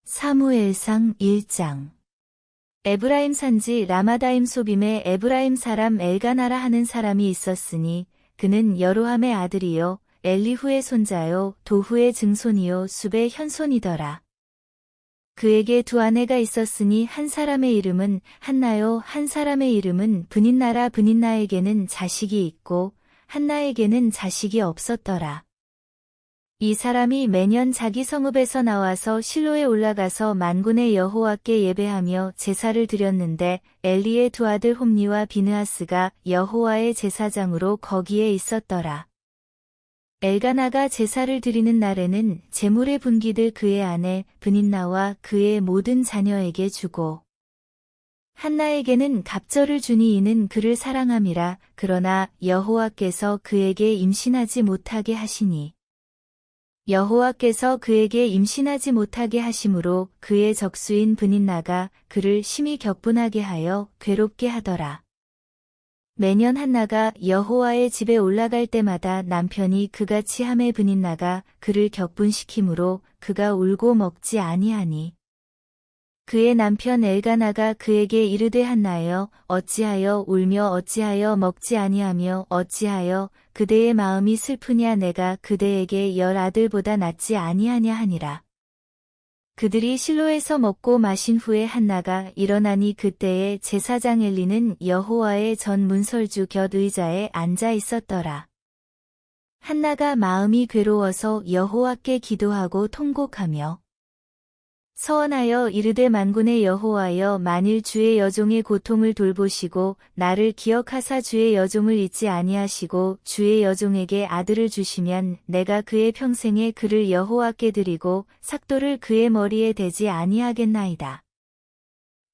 사무엘상 1장. 에브라임 산지 라마다임 소빔에 에브라임 사람 엘가나라 하는 사람이 있었으니 그는 여로함의 아들이요 엘리후의 손자요 도후의 증손이요 숲의 현손이더라. 그에게 두 아내가 있었으니 한 사람의 이름은 한나요 한 사람의 이름은 브닛나라. 브닛나에게는 자식이 있고 한나에게는 자식이 없었더라. 이 사람이 매년 자기 성읍에서 나와서 실로에 올라가서 만군의 여호와께 예배하며 제사를 드렸는데 엘리의 두 아들 홈니와 비느하스가 여호와의 제사장으로 거기에 있었더라. 엘가나가 제사를 드리는 날에는 제물의 분기를 그의 아내 브닛나와 그의 모든 자녀에게 주고 한나에게는 갑절을 주니 이는 그를 사랑함이라. 그러나 여호와께서 그에게 임신하지 못하게 하시니 여호와께서 그에게 임신하지 못하게 하심으로 그의 적수인 브닛나가 그를 심히 격분하게 하여 괴롭게 하더라. 매년 한나가 여호와의 집에 올라갈 때마다 남편이 그같이 함에 브닛나가 그를 격분시키므로 그가 울고 먹지 아니하니 그의 남편 엘가나가 그에게 이르되 한나여 어찌하여 울며 어찌하여 먹지 아니하며 어찌하여 그대의 마음이 슬프냐. 내가 그대에게 10 아들보다 낫지 아니하냐 하니라. 그들이 실로에서 먹고 마신 후에 한나가 일어나니 그때에 제사장 엘리는 여호와의 전 문설주 곁 의자에 앉아 있었더라. 한나가 마음이 괴로워서 여호와께 기도하고 통곡하며 서원하여 이르되 만군의 여호와여 만일 주의 여종의 고통을 돌보시고 나를 기억하사 주의 여종을 잊지 아니하시고 주의 여종에게 아들을 주시면 내가 그의 평생에 그를 여호와께 드리고 삭도를 그의 머리에 대지 아니하겠나이다.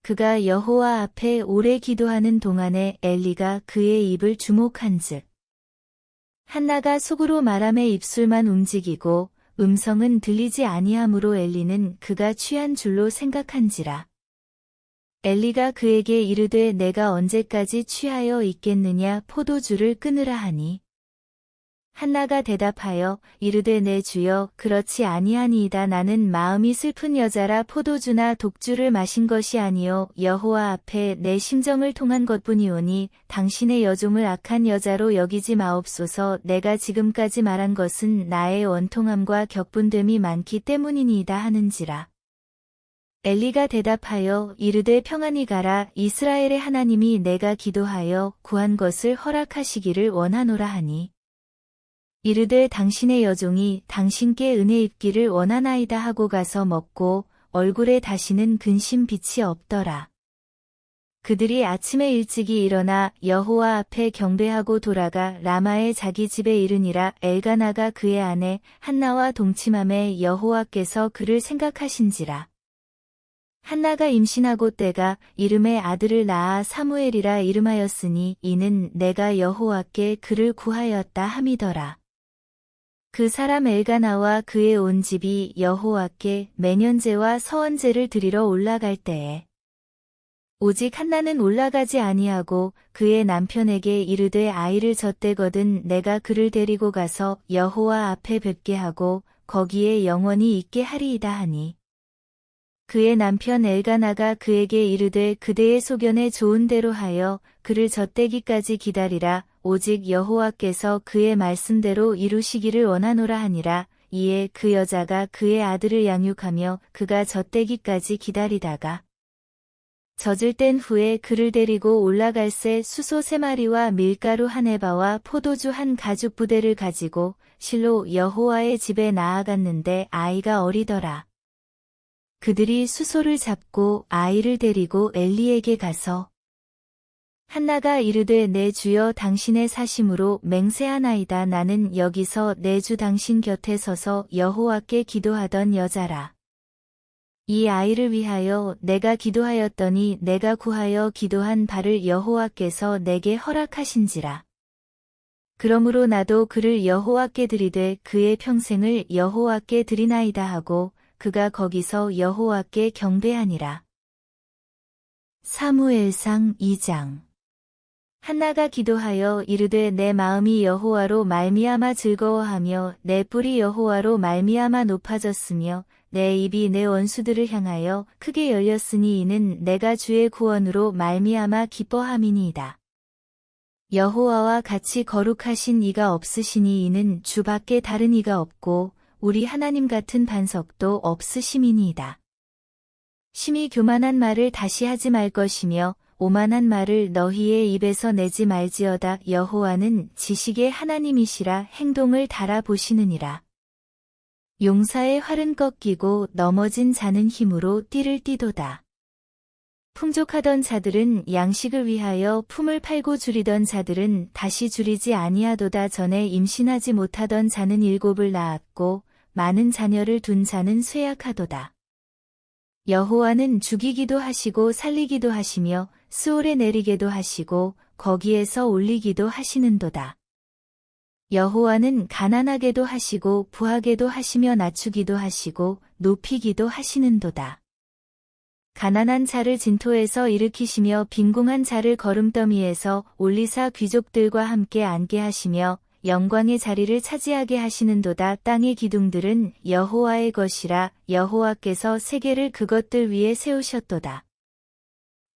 그가 여호와 앞에 오래 기도하는 동안에 엘리가 그의 입을 주목한즉 한나가 속으로 말하며 입술만 움직이고 음성은 들리지 아니하므로 엘리는 그가 취한 줄로 생각한지라. 엘리가 그에게 이르되 내가 언제까지 취하여 있겠느냐. 포도주를 끊으라 하니 한나가 대답하여 이르되 내 주여 그렇지 아니하니이다. 나는 마음이 슬픈 여자라 포도주나 독주를 마신 것이 아니요 여호와 앞에 내 심정을 통한 것뿐이오니 당신의 여종을 악한 여자로 여기지 마옵소서. 내가 지금까지 말한 것은 나의 원통함과 격분됨이 많기 때문이니이다 하는지라. 엘리가 대답하여 이르되 평안히 가라. 이스라엘의 하나님이 내가 기도하여 구한 것을 허락하시기를 원하노라 하니 이르되 당신의 여종이 당신께 은혜 입기를 원하나이다 하고 가서 먹고 얼굴에 다시는 근심 빛이 없더라. 그들이 아침에 일찍이 일어나 여호와 앞에 경배하고 돌아가 라마의 자기 집에 이르니라. 엘가나가 그의 아내 한나와 동침함에 여호와께서 그를 생각하신지라. 한나가 임신하고 때가 이름에 아들을 낳아 사무엘이라 이름하였으니 이는 내가 여호와께 그를 구하였다 함이더라. 그 사람 엘가나와 그의 온 집이 여호와께 매년제와 서원제를 드리러 올라갈 때에 오직 한나는 올라가지 아니하고 그의 남편에게 이르되 아이를 젖대거든 내가 그를 데리고 가서 여호와 앞에 뵙게 하고 거기에 영원히 있게 하리이다 하니 그의 남편 엘가나가 그에게 이르되 그대의 소견에 좋은 대로 하여 그를 젖대기까지 기다리라. 오직 여호와께서 그의 말씀대로 이루시기를 원하노라 하니라. 이에 그 여자가 그의 아들을 양육하며 그가 젖대기까지 기다리다가 젖을 뗀 후에 그를 데리고 올라갈새 수소 3마리와 밀가루 1에바와 포도주 1가죽 부대를 가지고 실로 여호와의 집에 나아갔는데 아이가 어리더라. 그들이 수소를 잡고 아이를 데리고 엘리에게 가서 한나가 이르되 내 주여 당신의 사심으로 맹세하나이다. 나는 여기서 내 주 당신 곁에 서서 여호와께 기도하던 여자라. 이 아이를 위하여 내가 기도하였더니 내가 구하여 기도한 바를 여호와께서 내게 허락하신지라. 그러므로 나도 그를 여호와께 드리되 그의 평생을 여호와께 드리나이다 하고 그가 거기서 여호와께 경배하니라. 사무엘상 2장. 한나가 기도하여 이르되 내 마음이 여호와로 말미암아 즐거워하며 내 뿔이 여호와로 말미암아 높아졌으며 내 입이 내 원수들을 향하여 크게 열렸으니 이는 내가 주의 구원으로 말미암아 기뻐함이니이다. 여호와와 같이 거룩하신 이가 없으시니 이는 주밖에 다른 이가 없고 우리 하나님 같은 반석도 없으심이니이다. 심히 교만한 말을 다시 하지 말 것이며 오만한 말을 너희의 입에서 내지 말지어다. 여호와는 지식의 하나님이시라 행동을 달아보시느니라. 용사의 활은 꺾이고 넘어진 자는 힘으로 띠를 띠도다. 풍족하던 자들은 양식을 위하여 품을 팔고 줄이던 자들은 다시 줄이지 아니하도다. 전에 임신하지 못하던 자는 7을 낳았고 많은 자녀를 둔 자는 쇠약하도다. 여호와는 죽이기도 하시고 살리기도 하시며 스올에 내리게도 하시고 거기에서 올리기도 하시는도다. 여호와는 가난하게도 하시고 부하게도 하시며 낮추기도 하시고 높이기도 하시는도다. 가난한 자를 진토에서 일으키시며 빈궁한 자를 거름더미에서 올리사 귀족들과 함께 앉게 하시며 영광의 자리를 차지하게 하시는도다. 땅의 기둥들은 여호와의 것이라. 여호와께서 세계를 그것들 위에 세우셨도다.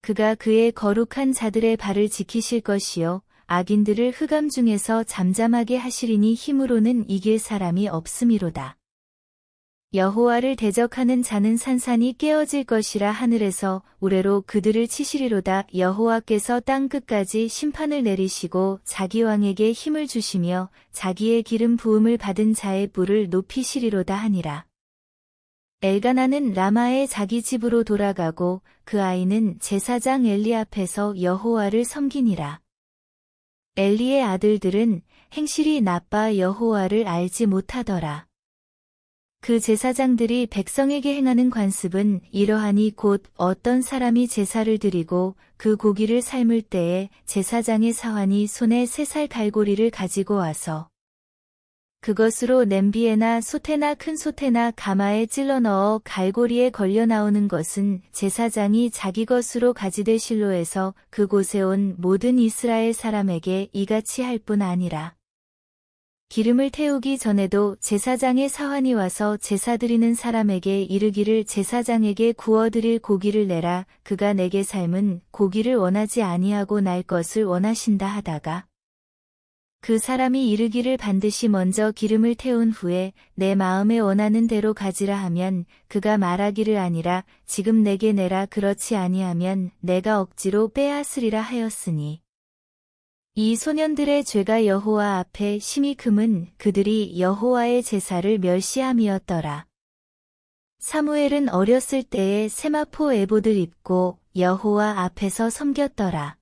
그가 그의 거룩한 자들의 발을 지키실 것이요 악인들을 흑암 중에서 잠잠하게 하시리니 힘으로는 이길 사람이 없음이로다. 여호와를 대적하는 자는 산산이 깨어질 것이라. 하늘에서 우레로 그들을 치시리로다. 여호와께서 땅 끝까지 심판을 내리시고 자기 왕에게 힘을 주시며 자기의 기름 부음을 받은 자의 뿔을 높이시리로다 하니라. 엘가나는 라마의 자기 집으로 돌아가고 그 아이는 제사장 엘리 앞에서 여호와를 섬기니라. 엘리의 아들들은 행실이 나빠 여호와를 알지 못하더라. 그 제사장들이 백성에게 행하는 관습은 이러하니 곧 어떤 사람이 제사를 드리고 그 고기를 삶을 때에 제사장의 사환이 손에 3살 갈고리를 가지고 와서 그것으로 냄비에나 솥에나 큰 솥에나 가마에 찔러 넣어 갈고리에 걸려 나오는 것은 제사장이 자기 것으로 가지되 실로에서 그곳에 온 모든 이스라엘 사람에게 이같이 할 뿐 아니라. 기름을 태우기 전에도 제사장의 사환이 와서 제사 드리는 사람에게 이르기를 제사장에게 구워드릴 고기를 내라. 그가 내게 삶은 고기를 원하지 아니하고 날 것을 원하신다 하다가 그 사람이 이르기를 반드시 먼저 기름을 태운 후에 내 마음에 원하는 대로 가지라 하면 그가 말하기를 아니라 지금 내게 내라. 그렇지 아니하면 내가 억지로 빼앗으리라 하였으니 이 소년들의 죄가 여호와 앞에 심히 금은 그들이 여호와의 제사를 멸시함이었더라. 사무엘은 어렸을 때에 세마포 에봇을 입고 여호와 앞에서 섬겼더라.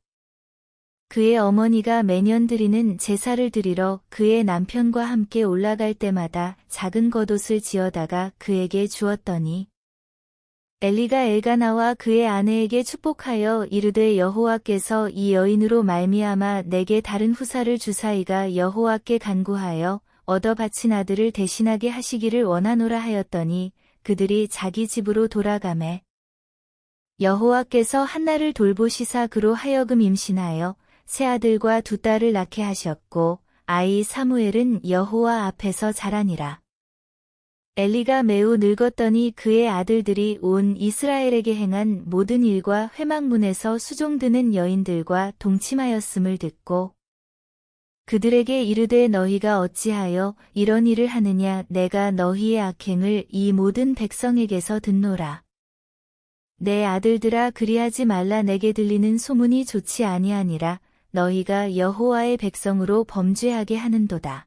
그의 어머니가 매년 드리는 제사를 드리러 그의 남편과 함께 올라갈 때마다 작은 겉옷을 지어다가 그에게 주었더니 엘리가 엘가나와 그의 아내에게 축복하여 이르되 여호와께서 이 여인으로 말미암아 내게 다른 후사를 주사이가 여호와께 간구하여 얻어 바친 아들을 대신하게 하시기를 원하노라 하였더니 그들이 자기 집으로 돌아가매 여호와께서 한나를 돌보시사 그로 하여금 임신하여 세 아들과 2딸을 낳게 하셨고 아이 사무엘은 여호와 앞에서 자라니라. 엘리가 매우 늙었더니 그의 아들들이 온 이스라엘에게 행한 모든 일과 회막문에서 수종드는 여인들과 동침하였음을 듣고 그들에게 이르되 너희가 어찌하여 이런 일을 하느냐. 내가 너희의 악행을 이 모든 백성에게서 듣노라. 내 아들들아 그리하지 말라. 내게 들리는 소문이 좋지 아니하니라. 너희가 여호와의 백성으로 범죄하게 하는도다.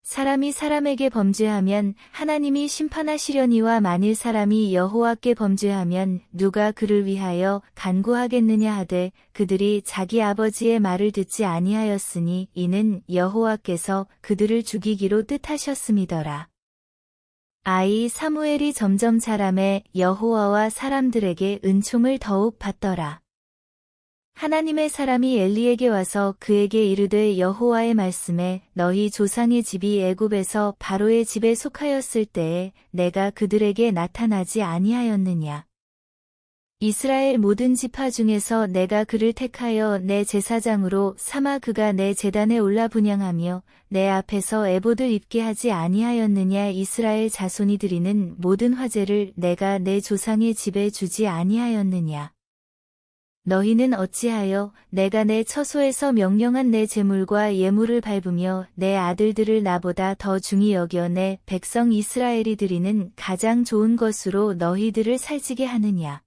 사람이 사람에게 범죄하면 하나님이 심판하시려니와 만일 사람이 여호와께 범죄하면 누가 그를 위하여 간구하겠느냐 하되 그들이 자기 아버지의 말을 듣지 아니하였으니 이는 여호와께서 그들을 죽이기로 뜻하셨음이더라. 아이 사무엘이 점점 자라매 여호와와 사람들에게 은총을 더욱 받더라. 하나님의 사람이 엘리에게 와서 그에게 이르되 여호와의 말씀에 너희 조상의 집이 애굽에서 바로의 집에 속하였을 때에 내가 그들에게 나타나지 아니하였느냐. 이스라엘 모든 지파 중에서 내가 그를 택하여 내 제사장으로 삼아 그가 내 제단에 올라 분향하며 내 앞에서 에봇을 입게 하지 아니하였느냐. 이스라엘 자손이 드리는 모든 화제를 내가 내 조상의 집에 주지 아니하였느냐. 너희는 어찌하여 내가 내 처소에서 명령한 내 제물과 예물을 밟으며 내 아들들을 나보다 더 중히 여겨 내 백성 이스라엘이 드리는 가장 좋은 것으로 너희들을 살찌게 하느냐.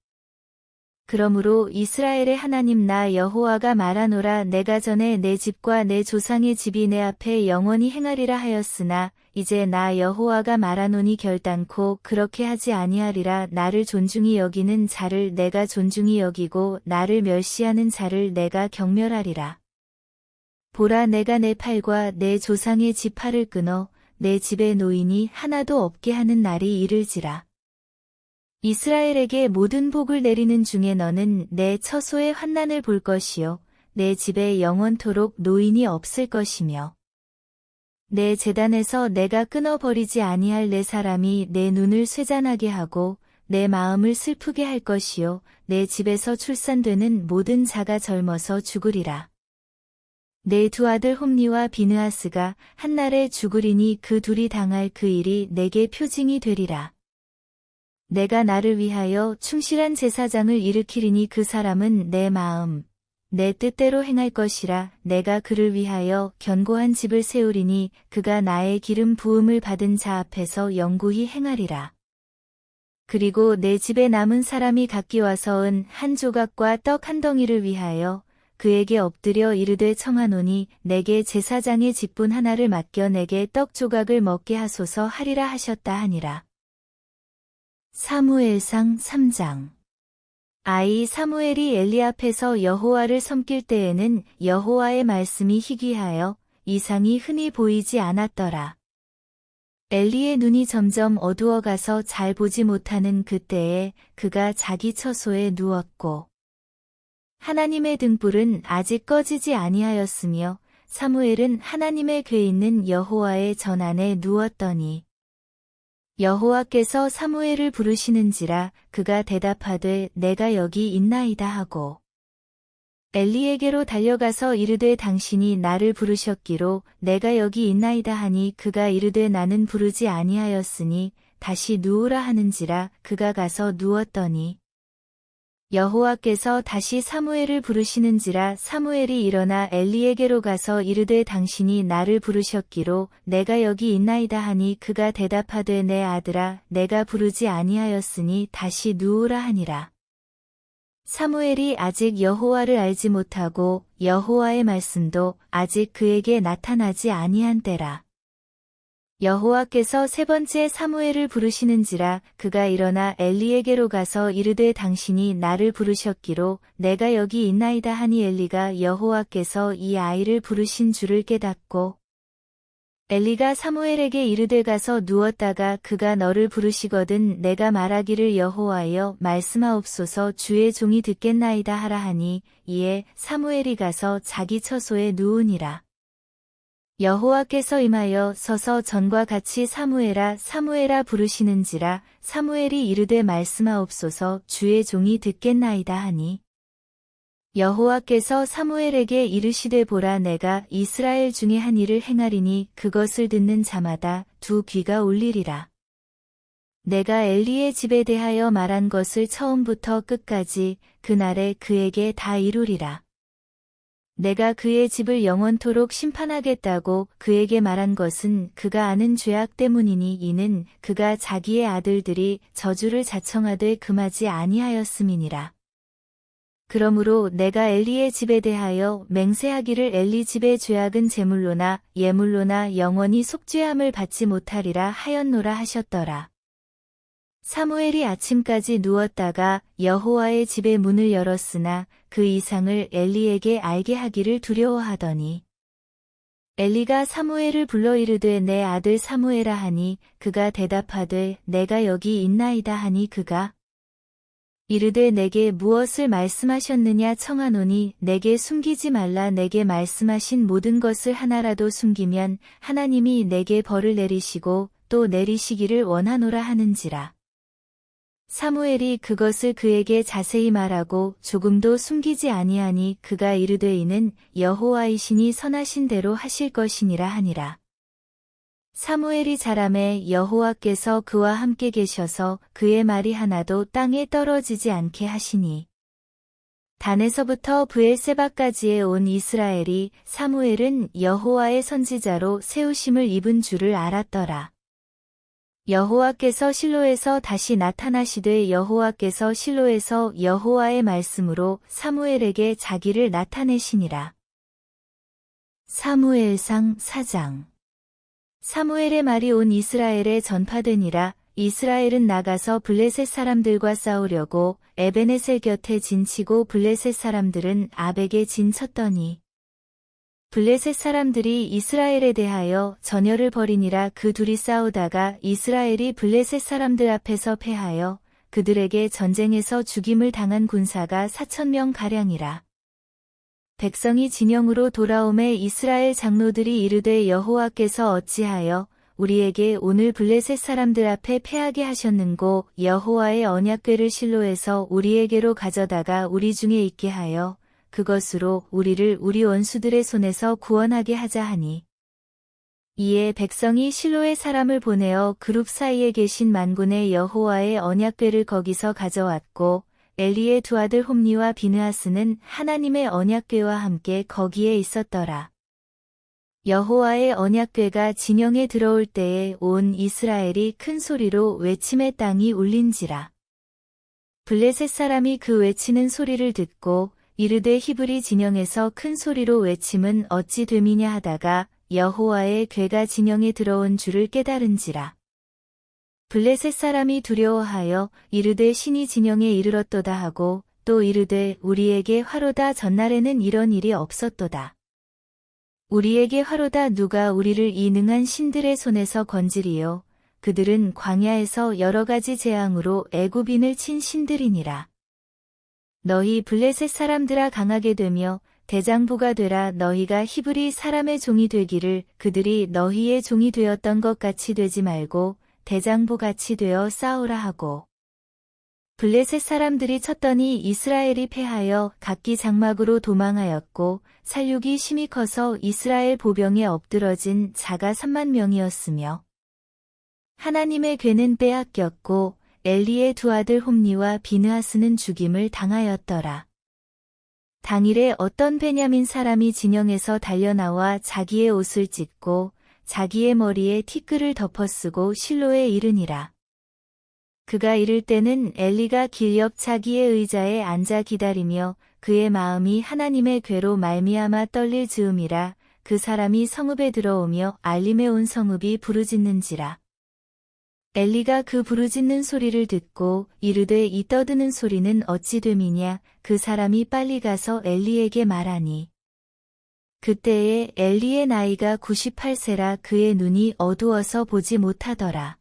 그러므로 이스라엘의 하나님 나 여호와가 말하노라. 내가 전에 내 집과 내 조상의 집이 내 앞에 영원히 행하리라 하였으나 이제 나 여호와가 말하노니 결단코 그렇게 하지 아니하리라. 나를 존중히 여기는 자를 내가 존중히 여기고 나를 멸시하는 자를 내가 경멸하리라. 보라, 내가 내 팔과 내 조상의 집 팔을 끊어 내 집의 노인이 하나도 없게 하는 날이 이를지라. 이스라엘에게 모든 복을 내리는 중에 너는 내 처소의 환난을 볼 것이요 내 집에 영원토록 노인이 없을 것이며 내 제단에서 내가 끊어버리지 아니할 내 사람이 내 눈을 쇠잔하게 하고 내 마음을 슬프게 할 것이요 내 집에서 출산되는 모든 자가 젊어서 죽으리라. 내 두 아들 홈니와 비느하스가 한날에 죽으리니 그 둘이 당할 그 일이 내게 표징이 되리라. 내가 나를 위하여 충실한 제사장을 일으키리니 그 사람은 내 마음, 내 뜻대로 행할 것이라. 내가 그를 위하여 견고한 집을 세우리니 그가 나의 기름 부음을 받은 자 앞에서 영구히 행하리라. 그리고 내 집에 남은 사람이 각기 와서 은 한 조각과 떡 한 덩이를 위하여 그에게 엎드려 이르되 청하노니 내게 제사장의 직분 하나를 맡겨 내게 떡 조각을 먹게 하소서 하리라 하셨다 하니라. 사무엘상 3장. 사무엘이 엘리 앞에서 여호와를 섬길 때에는 여호와의 말씀이 희귀하여 이상이 흔히 보이지 않았더라. 엘리의 눈이 점점 어두워가서 잘 보지 못하는 그때에 그가 자기 처소에 누웠고 하나님의 등불은 아직 꺼지지 아니하였으며 사무엘은 하나님의 궤 있는 여호와의 전안에 누웠더니 여호와께서 사무엘을 부르시는지라. 그가 대답하되 내가 여기 있나이다 하고 엘리에게로 달려가서 이르되 당신이 나를 부르셨기로 내가 여기 있나이다 하니 그가 이르되 나는 부르지 아니하였으니 다시 누우라 하는지라. 그가 가서 누웠더니 여호와께서 다시 사무엘을 부르시는지라. 사무엘이 일어나 엘리에게로 가서 이르되 당신이 나를 부르셨기로 내가 여기 있나이다 하니 그가 대답하되 내 아들아 내가 부르지 아니하였으니 다시 누우라 하니라. 사무엘이 아직 여호와를 알지 못하고 여호와의 말씀도 아직 그에게 나타나지 아니한 때라. 여호와께서 세 번째 사무엘을 부르시는지라. 그가 일어나 엘리에게로 가서 이르되 당신이 나를 부르셨기로 내가 여기 있나이다 하니 엘리가 여호와께서 이 아이를 부르신 줄을 깨닫고 엘리가 사무엘에게 이르되 가서 누웠다가 그가 너를 부르시거든 내가 말하기를 여호와여 말씀하옵소서 주의 종이 듣겠나이다 하라 하니 이에 사무엘이 가서 자기 처소에 누우니라. 여호와께서 임하여 서서 전과 같이 사무엘아 사무엘아 부르시는지라. 사무엘이 이르되 말씀하옵소서 주의 종이 듣겠나이다 하니 여호와께서 사무엘에게 이르시되 보라 내가 이스라엘 중에 한 일을 행하리니 그것을 듣는 자마다 두 귀가 울리리라. 내가 엘리의 집에 대하여 말한 것을 처음부터 끝까지 그날에 그에게 다 이루리라. 내가 그의 집을 영원토록 심판하겠다고 그에게 말한 것은 그가 아는 죄악 때문이니 이는 그가 자기의 아들들이 저주를 자청하되 금하지 아니하였음이니라. 그러므로 내가 엘리의 집에 대하여 맹세하기를 엘리 집의 죄악은 제물로나 예물로나 영원히 속죄함을 받지 못하리라 하였노라 하셨더라. 사무엘이 아침까지 누웠다가 여호와의 집의 문을 열었으나 그 이상을 엘리에게 알게 하기를 두려워하더니 엘리가 사무엘을 불러 이르되 내 아들 사무엘아 하니 그가 대답하되 내가 여기 있나이다 하니 그가 이르되 내게 무엇을 말씀하셨느냐 청하노니 내게 숨기지 말라. 내게 말씀하신 모든 것을 하나라도 숨기면 하나님이 내게 벌을 내리시고 또 내리시기를 원하노라 하는지라. 사무엘이 그것을 그에게 자세히 말하고 조금도 숨기지 아니하니 그가 이르되 이는 여호와이시니 선하신 대로 하실 것이니라 하니라. 사무엘이 자라매 여호와께서 그와 함께 계셔서 그의 말이 하나도 땅에 떨어지지 않게 하시니 단에서부터 브엘세바까지에 온 이스라엘이 사무엘은 여호와의 선지자로 세우심을 입은 줄을 알았더라. 여호와께서 실로에서 다시 나타나시되 여호와께서 실로에서 여호와의 말씀으로 사무엘에게 자기를 나타내시니라. 사무엘상 4장. 사무엘의 말이 온 이스라엘에 전파되니라. 이스라엘은 나가서 블레셋 사람들과 싸우려고 에베네셀 곁에 진치고 블레셋 사람들은 아벡에 진쳤더니 블레셋 사람들이 이스라엘에 대하여 전열을 벌이니라. 그 둘이 싸우다가 이스라엘이 블레셋 사람들 앞에서 패하여 그들에게 전쟁에서 죽임을 당한 군사가 4,000명 가량이라. 백성이 진영으로 돌아오매 이스라엘 장로들이 이르되 여호와께서 어찌하여 우리에게 오늘 블레셋 사람들 앞에 패하게 하셨는고 여호와의 언약궤를 실로에서 우리에게로 가져다가 우리 중에 있게 하여 그것으로 우리를 우리 원수들의 손에서 구원하게 하자 하니. 이에 백성이 실로의 사람을 보내어 그룹 사이에 계신 만군의 여호와의 언약궤를 거기서 가져왔고 엘리의 두 아들 홈니와 비느하스는 하나님의 언약궤와 함께 거기에 있었더라. 여호와의 언약궤가 진영에 들어올 때에 온 이스라엘이 큰 소리로 외침의 땅이 울린지라. 블레셋 사람이 그 외치는 소리를 듣고 이르되 히브리 진영에서 큰 소리로 외침은 어찌 됨이냐 하다가 여호와의 궤가 진영에 들어온 줄을 깨달은지라. 블레셋 사람이 두려워하여 이르되 신이 진영에 이르렀도다 하고 또 이르되 우리에게 화로다. 전날에는 이런 일이 없었도다. 우리에게 화로다. 누가 우리를 이 능한 신들의 손에서 건지리요. 그들은 광야에서 여러 가지 재앙으로 애굽인을 친 신들이니라. 너희 블레셋 사람들아 강하게 되며 대장부가 되라. 너희가 히브리 사람의 종이 되기를 그들이 너희의 종이 되었던 것 같이 되지 말고 대장부같이 되어 싸우라 하고. 블레셋 사람들이 쳤더니 이스라엘이 패하여 각기 장막으로 도망하였고 살육이 심히 커서 이스라엘 보병에 엎드러진 자가 3만 명이었으며 하나님의 궤는 빼앗겼고 엘리의 두 아들 홈니와 비느하스는 죽임을 당하였더라. 당일에 어떤 베냐민 사람이 진영에서 달려나와 자기의 옷을 찢고 자기의 머리에 티끌을 덮어쓰고 실로에 이르니라. 그가 이를 때는 엘리가 길 옆 자기의 의자에 앉아 기다리며 그의 마음이 하나님의 궤로 말미암아 떨릴 즈음이라. 그 사람이 성읍에 들어오며 알림에 온 성읍이 부르짖는지라. 엘리가 그 부르짖는 소리를 듣고 이르되 이 떠드는 소리는 어찌 됨이냐. 그 사람이 빨리 가서 엘리에게 말하니. 그때에 엘리의 나이가 98세라. 그의 눈이 어두워서 보지 못하더라.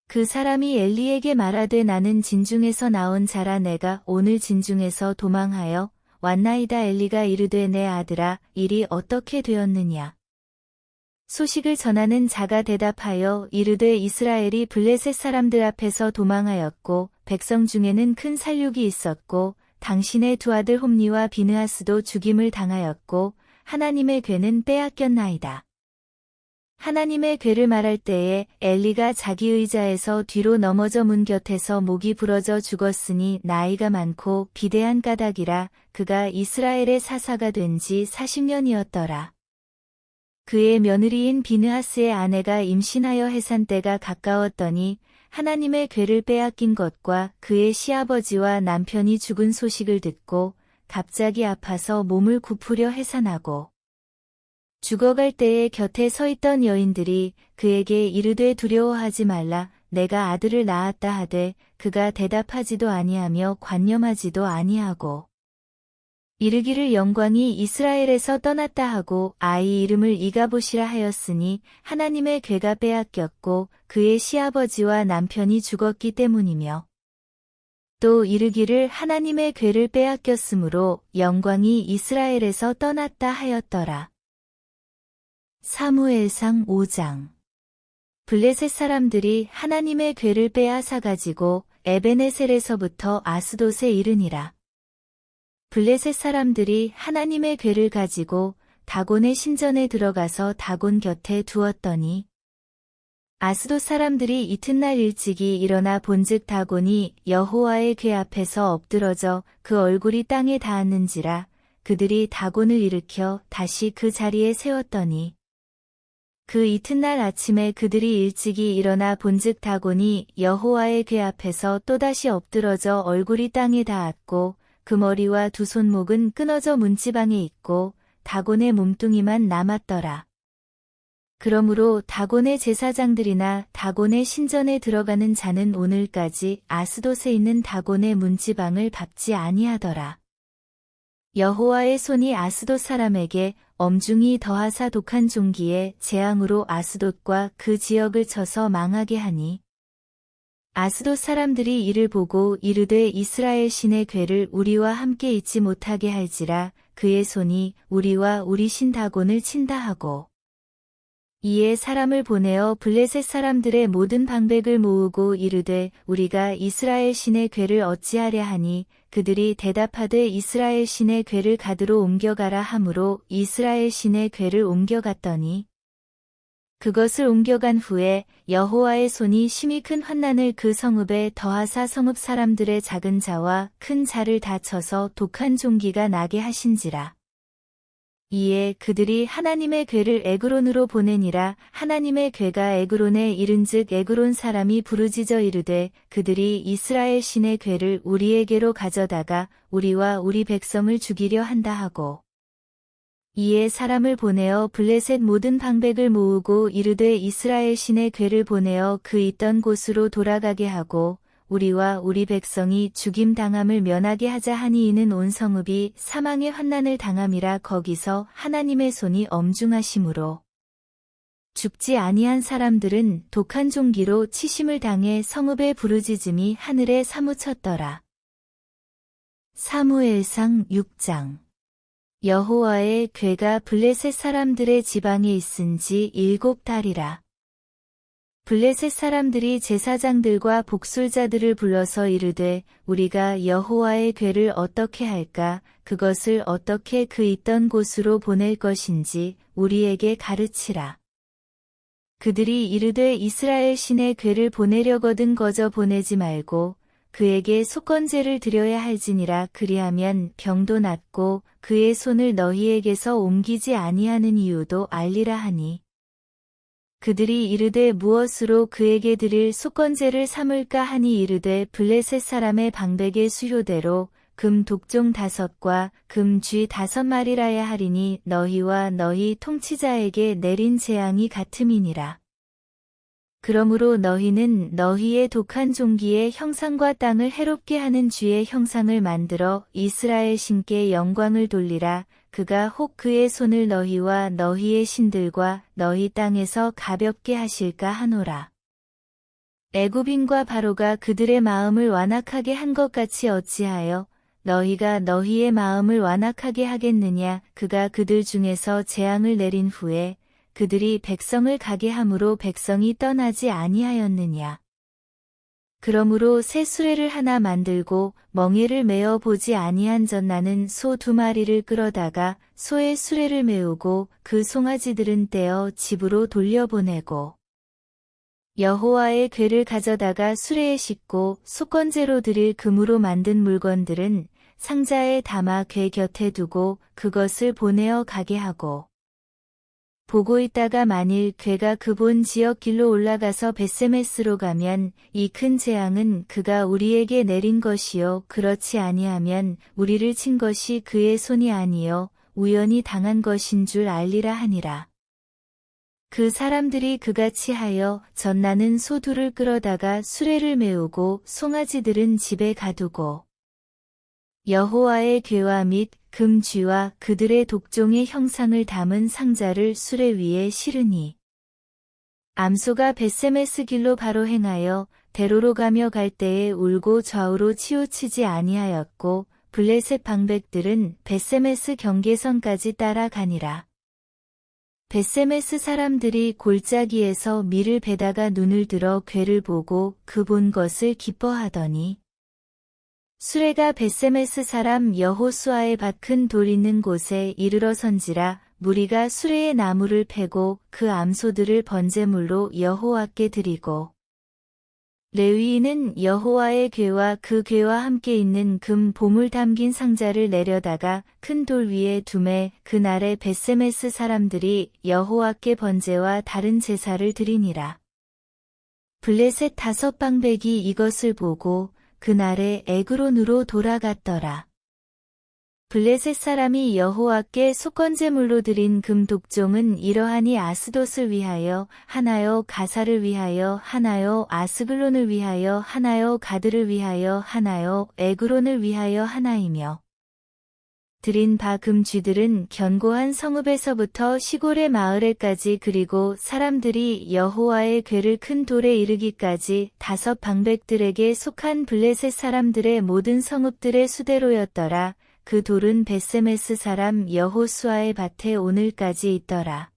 그 사람이 엘리에게 말하되 나는 진중에서 나온 자라. 내가 오늘 진중에서 도망하여 왔나이다. 엘리가 이르되 내 아들아 일이 어떻게 되었느냐. 소식을 전하는 자가 대답하여 이르되 이스라엘이 블레셋 사람들 앞에서 도망하였고 백성 중에는 큰 살육이 있었고 당신의 두 아들 홈니와 비느하스도 죽임을 당하였고 하나님의 궤는 빼앗겼나이다. 하나님의 궤를 말할 때에 엘리가 자기 의자에서 뒤로 넘어져 문 곁에서 목이 부러져 죽었으니 나이가 많고 비대한 까닭이라. 그가 이스라엘의 사사가 된 지 40년이었더라. 그의 며느리인 비느하스의 아내가 임신하여 해산 때가 가까웠더니 하나님의 궤를 빼앗긴 것과 그의 시아버지와 남편이 죽은 소식을 듣고 갑자기 아파서 몸을 굽으려 해산하고 죽어갈 때에 곁에 서 있던 여인들이 그에게 이르되 두려워하지 말라. 내가 아들을 낳았다 하되 그가 대답하지도 아니하며 관념하지도 아니하고 이르기를 영광이 이스라엘에서 떠났다 하고 아이 이름을 이가봇이라 하였으니 하나님의 궤가 빼앗겼고 그의 시아버지와 남편이 죽었기 때문이며 또 이르기를 하나님의 궤를 빼앗겼으므로 영광이 이스라엘에서 떠났다 하였더라. 사무엘상 5장. 블레셋 사람들이 하나님의 궤를 빼앗아 가지고 에베네셀에서부터 아스돗에 이르니라. 블레셋 사람들이 하나님의 궤를 가지고 다곤의 신전에 들어가서 다곤 곁에 두었더니 아스돗 사람들이 이튿날 일찍이 일어나 본즉 다곤이 여호와의 궤 앞에서 엎드러져 그 얼굴이 땅에 닿았는지라. 그들이 다곤을 일으켜 다시 그 자리에 세웠더니 그 이튿날 아침에 그들이 일찍이 일어나 본즉 다곤이 여호와의 궤 앞에서 또다시 엎드러져 얼굴이 땅에 닿았고 그 머리와 두 손목은 끊어져 문지방에 있고 다곤의 몸뚱이만 남았더라. 그러므로 다곤의 제사장들이나 다곤의 신전에 들어가는 자는 오늘까지 아스돗에 있는 다곤의 문지방을 밟지 아니하더라. 여호와의 손이 아스돗 사람에게 엄중히 더하사 독한 종기에 재앙으로 아스돗과 그 지역을 쳐서 망하게 하니 아스돗 사람들이 이를 보고 이르되 이스라엘 신의 궤를 우리와 함께 잊지 못하게 할지라. 그의 손이 우리와 우리 신 다곤을 친다 하고 이에 사람을 보내어 블레셋 사람들의 모든 방백을 모으고 이르되 우리가 이스라엘 신의 궤를 어찌하랴 하니 그들이 대답하되 이스라엘 신의 궤를 가드로 옮겨가라 하므로 이스라엘 신의 궤를 옮겨갔더니 그것을 옮겨간 후에 여호와의 손이 심히 큰 환난을 그 성읍에 더하사 성읍 사람들의 작은 자와 큰 자를 다 쳐서 독한 종기가 나게 하신지라. 이에 그들이 하나님의 궤를 에그론으로 보내니라. 하나님의 궤가 에그론에 이른즉 에그론 사람이 부르짖어 이르되 그들이 이스라엘 신의 궤를 우리에게로 가져다가 우리와 우리 백성을 죽이려 한다 하고 이에 사람을 보내어 블레셋 모든 방백을 모으고 이르되 이스라엘 신의 궤를 보내어 그 있던 곳으로 돌아가게 하고 우리와 우리 백성이 죽임 당함을 면하게 하자 하니 이는 온 성읍이 사망의 환난을 당함이라. 거기서 하나님의 손이 엄중하심으로 죽지 아니한 사람들은 독한 종기로 치심을 당해 성읍의 부르짖음이 하늘에 사무쳤더라. 사무엘상 6장. 여호와의 궤가 블레셋 사람들의 지방에 있은지 7달이라. 블레셋 사람들이 제사장들과 복술자들을 불러서 이르되 우리가 여호와의 궤를 어떻게 할까? 그것을 어떻게 그 있던 곳으로 보낼 것인지 우리에게 가르치라. 그들이 이르되 이스라엘 신의 궤를 보내려거든 거저 보내지 말고 그에게 속건제를 드려야 할지니라. 그리하면 병도 낫고 그의 손을 너희에게서 옮기지 아니하는 이유도 알리라 하니 그들이 이르되 무엇으로 그에게 드릴 속건제를 삼을까 하니 이르되 블레셋 사람의 방백의 수요대로 금 독종 5과 금 쥐 5마리라야 하리니 너희와 너희 통치자에게 내린 재앙이 같음이니라. 그러므로 너희는 너희의 독한 종기의 형상과 땅을 해롭게 하는 쥐의 형상을 만들어 이스라엘 신께 영광을 돌리라. 그가 혹 그의 손을 너희와 너희의 신들과 너희 땅에서 가볍게 하실까 하노라. 애굽인과 바로가 그들의 마음을 완악하게 한 것 같이 어찌하여 너희가 너희의 마음을 완악하게 하겠느냐. 그가 그들 중에서 재앙을 내린 후에 그들이 백성을 가게 함으로 백성이 떠나지 아니하였느냐. 그러므로 새 수레를 하나 만들고 멍에를 메어 보지 아니한 전 나는 소 2마리를 끌어다가 소의 수레를 메우고 그 송아지들은 떼어 집으로 돌려보내고 여호와의 궤를 가져다가 수레에 싣고 속건제로 드릴 금으로 만든 물건들은 상자에 담아 궤 곁에 두고 그것을 보내어 가게 하고 보고 있다가 만일 궤가 그 본 지역 길로 올라가서 벳세메스로 가면 이 큰 재앙은 그가 우리에게 내린 것이요 그렇지 아니하면 우리를 친 것이 그의 손이 아니요 우연히 당한 것인 줄 알리라 하니라. 그 사람들이 그같이 하여 전나는 소 2를 끌어다가 수레를 메우고 송아지들은 집에 가두고 여호와의 궤와 및 금쥐와 그들의 독종의 형상을 담은 상자를 수레 위에 실으니 암소가 벳세메스 길로 바로 행하여 대로로 가며 갈 때에 울고 좌우로 치우치지 아니하였고 블레셋 방백들은 벳세메스 경계선까지 따라가니라. 벳세메스 사람들이 골짜기에서 밀을 베다가 눈을 들어 괴를 보고 그 본 것을 기뻐하더니 수레가 벳세메스 사람 여호수아의 밭 큰 돌 있는 곳에 이르러 선지라. 무리가 수레의 나무를 패고 그 암소들을 번제물로 여호와께 드리고 레위인은 여호와의 궤와 그 궤와 함께 있는 금 보물 담긴 상자를 내려다가 큰 돌 위에 두매. 그날에 벳세메스 사람들이 여호와께 번제와 다른 제사를 드리니라. 블레셋 5방백이 이것을 보고 그날에 에그론으로 돌아갔더라. 블레셋 사람이 여호와께 속건제물로 드린 금 독종은 이러하니 아스돗을 위하여 하나요, 가사를 위하여 하나요, 아스글론을 위하여 하나요, 가드를 위하여 하나요, 에그론을 위하여 하나이며 드린 바 금 쥐들은 견고한 성읍에서부터 시골의 마을에까지 그리고 사람들이 여호와의 궤를 큰 돌에 이르기까지 5방백들에게 속한 블레셋 사람들의 모든 성읍들의 수대로였더라. 그 돌은 벳세메스 사람 여호수아의 밭에 오늘까지 있더라.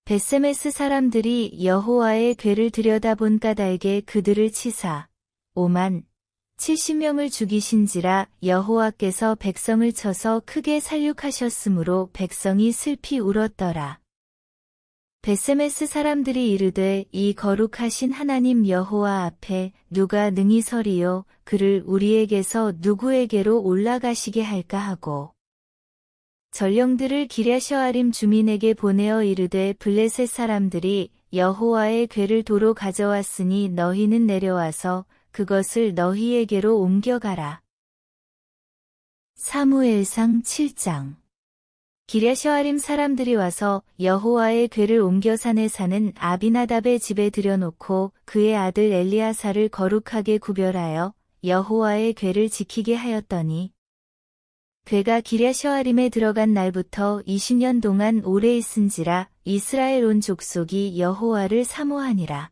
벳세메스 사람들이 여호와의 궤를 들여다본 까닭에 그들을 치사 5만 70명을 죽이신지라. 여호와께서 백성을 쳐서 크게 살육하셨으므로 백성이 슬피 울었더라. 벳세메스 사람들이 이르되 이 거룩하신 하나님 여호와 앞에 누가 능히 서리요. 그를 우리에게서 누구에게로 올라가시게 할까 하고 전령들을 기랴셔아림 주민에게 보내어 이르되 블레셋 사람들이 여호와의 궤를 도로 가져왔으니 너희는 내려와서 그것을 너희에게로 옮겨가라. 사무엘상 7장. 기랴셔아림 사람들이 와서 여호와의 궤를 옮겨 산에 사는 아비나답의 집에 들여놓고 그의 아들 엘리아사를 거룩하게 구별하여 여호와의 궤를 지키게 하였더니 궤가 기랴셔아림에 들어간 날부터 20년 동안 오래 있은지라. 이스라엘 온 족속이 여호와를 사모하니라.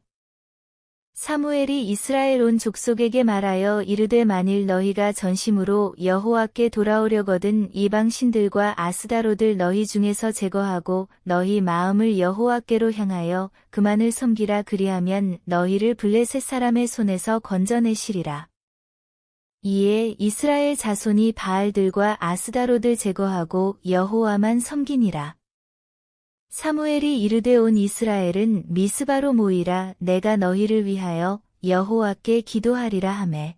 사무엘이 이스라엘 온 족속에게 말하여 이르되 만일 너희가 전심으로 여호와께 돌아오려거든 이방 신들과 아스다로들 너희 중에서 제거하고 너희 마음을 여호와께로 향하여 그만을 섬기라. 그리하면 너희를 블레셋 사람의 손에서 건져내시리라. 이에 이스라엘 자손이 바알들과 아스다로들 제거하고 여호와만 섬기니라. 사무엘이 이르되 온 이스라엘은 미스바로 모이라. 내가 너희를 위하여 여호와께 기도하리라 하매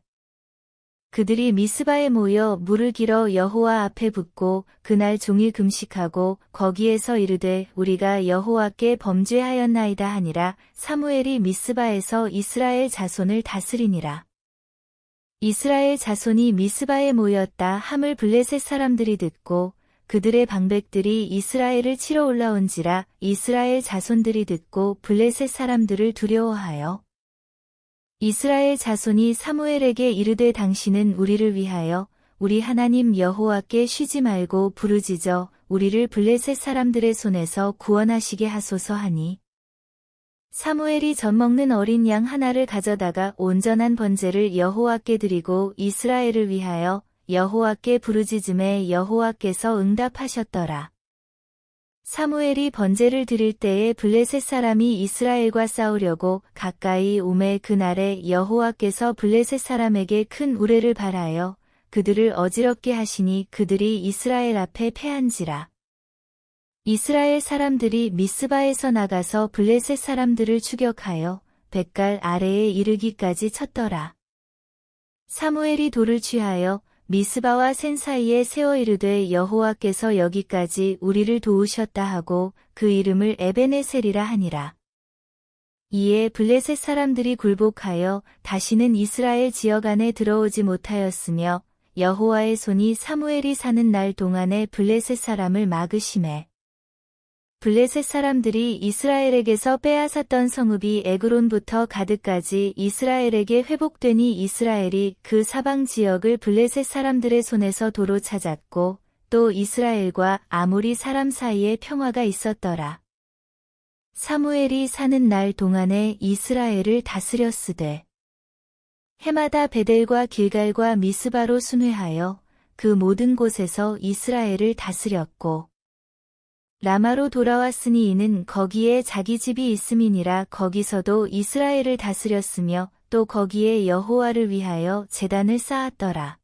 그들이 미스바에 모여 물을 길어 여호와 앞에 붓고 그날 종일 금식하고 거기에서 이르되 우리가 여호와께 범죄하였나이다 하니라. 사무엘이 미스바에서 이스라엘 자손을 다스리니라. 이스라엘 자손이 미스바에 모였다 함을 블레셋 사람들이 듣고 그들의 방백들이 이스라엘을 치러 올라온지라. 이스라엘 자손들이 듣고 블레셋 사람들을 두려워하여 이스라엘 자손이 사무엘에게 이르되 당신은 우리를 위하여 우리 하나님 여호와께 쉬지 말고 부르짖어 우리를 블레셋 사람들의 손에서 구원하시게 하소서 하니 사무엘이 젖먹는 어린 양 하나를 가져다가 온전한 번제를 여호와께 드리고 이스라엘을 위하여 여호와께 부르짖음에 여호와께서 응답하셨더라. 사무엘이 번제를 드릴 때에 블레셋 사람이 이스라엘과 싸우려고 가까이 오매 그날에 여호와께서 블레셋 사람에게 큰 우레를 발하여 그들을 어지럽게 하시니 그들이 이스라엘 앞에 패한지라. 이스라엘 사람들이 미스바에서 나가서 블레셋 사람들을 추격하여 벳갈 아래에 이르기까지 쳤더라. 사무엘이 돌을 취하여 미스바와 센 사이에 세워 이르되 여호와께서 여기까지 우리를 도우셨다 하고 그 이름을 에베네셀이라 하니라. 이에 블레셋 사람들이 굴복하여 다시는 이스라엘 지역 안에 들어오지 못하였으며 여호와의 손이 사무엘이 사는 날 동안에 블레셋 사람을 막으시매 블레셋 사람들이 이스라엘에게서 빼앗았던 성읍이 에그론부터 가드까지 이스라엘에게 회복되니 이스라엘이 그 사방 지역을 블레셋 사람들의 손에서 도로 찾았고 또 이스라엘과 아모리 사람 사이에 평화가 있었더라. 사무엘이 사는 날 동안에 이스라엘을 다스렸으되 해마다 베델과 길갈과 미스바로 순회하여 그 모든 곳에서 이스라엘을 다스렸고 라마로 돌아왔으니 이는 거기에 자기 집이 있음이니라. 거기서도 이스라엘을 다스렸으며 또 거기에 여호와를 위하여 제단을 쌓았더라.